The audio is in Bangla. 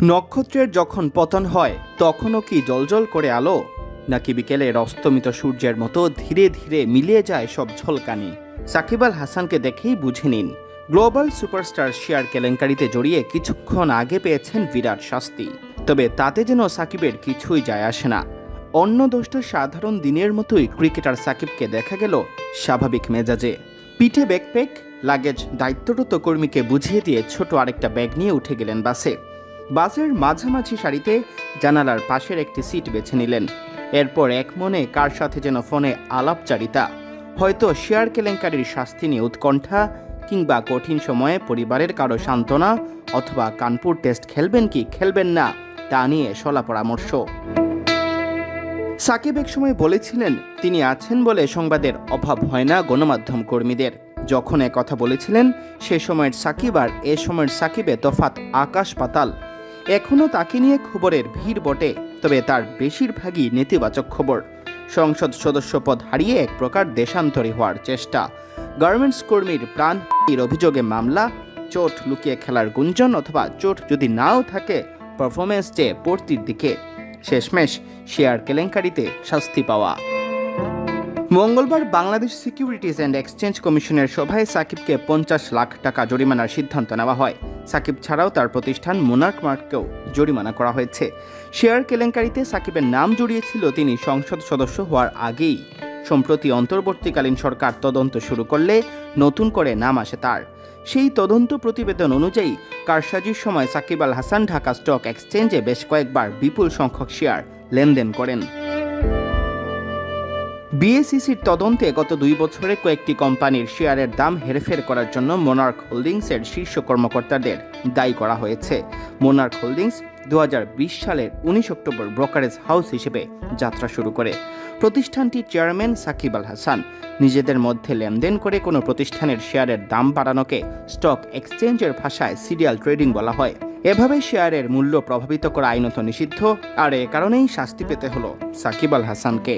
নক্ষত্রের যখন পতন হয় তখনও কি জ্বলজ্বল করে আলো, নাকি বিকেলের অস্তমিত সূর্যের মতো ধীরে ধীরে মিলিয়ে যায় সব ঝলকানি? সাকিব আল হাসানকে দেখেই বুঝে নিন, গ্লোবাল সুপারস্টার শেয়ার কেলেঙ্কারিতে জড়িয়ে কিছুক্ষণ আগে পেয়েছেন বিরাট শাস্তি। তবে তাতে যেন সাকিবের কিছুই যায় আসে না। অন্য দোষটা সাধারণ দিনের মতোই ক্রিকেটার সাকিবকে দেখা গেল স্বাভাবিক মেজাজে। পিঠে ব্যাকপ্যাক, লাগেজ দায়িত্বরত কর্মীকে বুঝিয়ে দিয়ে ছোট আরেকটা ব্যাগ নিয়ে উঠে গেলেন বাসে। বাসের মাঝামাঝি সারিতে জানালার পাশের একটি সিট বেছে নিলেন। এরপর এক মনে কার সাথে যেন ফোনে আলাপচারিতা, হয়তো শেয়ার কেলেঙ্কারির শাস্তি নিয়ে উৎকণ্ঠা, কিংবা কঠিন সময়ে পরিবারের কারো সান্ত্বনা, অথবা কানপুর টেস্ট খেলবেন কি খেলবেন না তা নিয়ে শলা পরামর্শ। সাকিব এক সময় বলেছিলেন, তিনি আছেন বলে সংবাদের অভাব হয় না গণমাধ্যম কর্মীদের। যখন কথা বলেছিলেন সে সময়ের সাকিব আর এ সময়ের সাকিবে তফাৎ আকাশ পাতাল। এখনও তাকে নিয়ে খবরের ভিড় বটে, তবে তার বেশিরভাগই নেতিবাচক খবর। সংসদ সদস্য পদ হারিয়ে এক প্রকার দেশান্তরী হওয়ার চেষ্টা, গার্মেন্টস কর্মীর প্রাণহানির অভিযোগে মামলা, চোট লুকিয়ে খেলার গুঞ্জন, অথবা চোট যদি নাও থাকে পারফরমেন্স চেয়ে পড়তির দিকে, শেষমেশ শেয়ার কেলেঙ্কারিতে শাস্তি পাওয়া। মঙ্গলবার বাংলাদেশ সিকিউরিটিজ অ্যান্ড এক্সচেঞ্জ কমিশনের সভায় সাকিবকে 50 লাখ টাকা জরিমানার সিদ্ধান্ত নেওয়া হয়। সাকিব ছাড়াও তার প্রতিষ্ঠান মোনার্ক মার্ককেও জরিমানা করা হয়েছে। শেয়ার কেলেঙ্কারিতে সাকিবের নাম জড়িয়েছিল তিনি সংসদ সদস্য হওয়ার আগেই। সম্প্রতি অন্তর্বর্তীকালীন সরকার তদন্ত শুরু করলে নতুন করে নাম আসে তার। সেই তদন্ত প্রতিবেদন অনুযায়ী কারসাজির সময় সাকিব আল হাসান ঢাকা স্টক এক্সচেঞ্জে বেশ কয়েকবার বিপুল সংখ্যক শেয়ার লেনদেন করেন। বিএসইসির তদন্তে গত 2 বছরে কয়েকটি কোম্পানির শেয়ারের দাম হেরফের করার জন্য মোনার্ক হোল্ডিংসের শীর্ষ কর্মকর্তাদের দায়ী করা হয়েছে। মোনার্ক হোল্ডিংস 2020 সালের 19 অক্টোবর ব্রোকারেজ হাউস হিসেবে যাত্রা শুরু করে। প্রতিষ্ঠানটির চেয়ারম্যান সাকিব আল হাসান নিজেদের মধ্যে লেনদেন করে কোনো প্রতিষ্ঠানের শেয়ারের দাম বাড়ানোকে স্টক এক্সচেঞ্জের ভাষায় সিরিয়াল ট্রেডিং বলা হয়। এভাবে শেয়ারের মূল্য প্রভাবিত করা আইনত নিষিদ্ধ, আর এ কারণেই শাস্তি পেতে হলো সাকিব আল হাসানকে।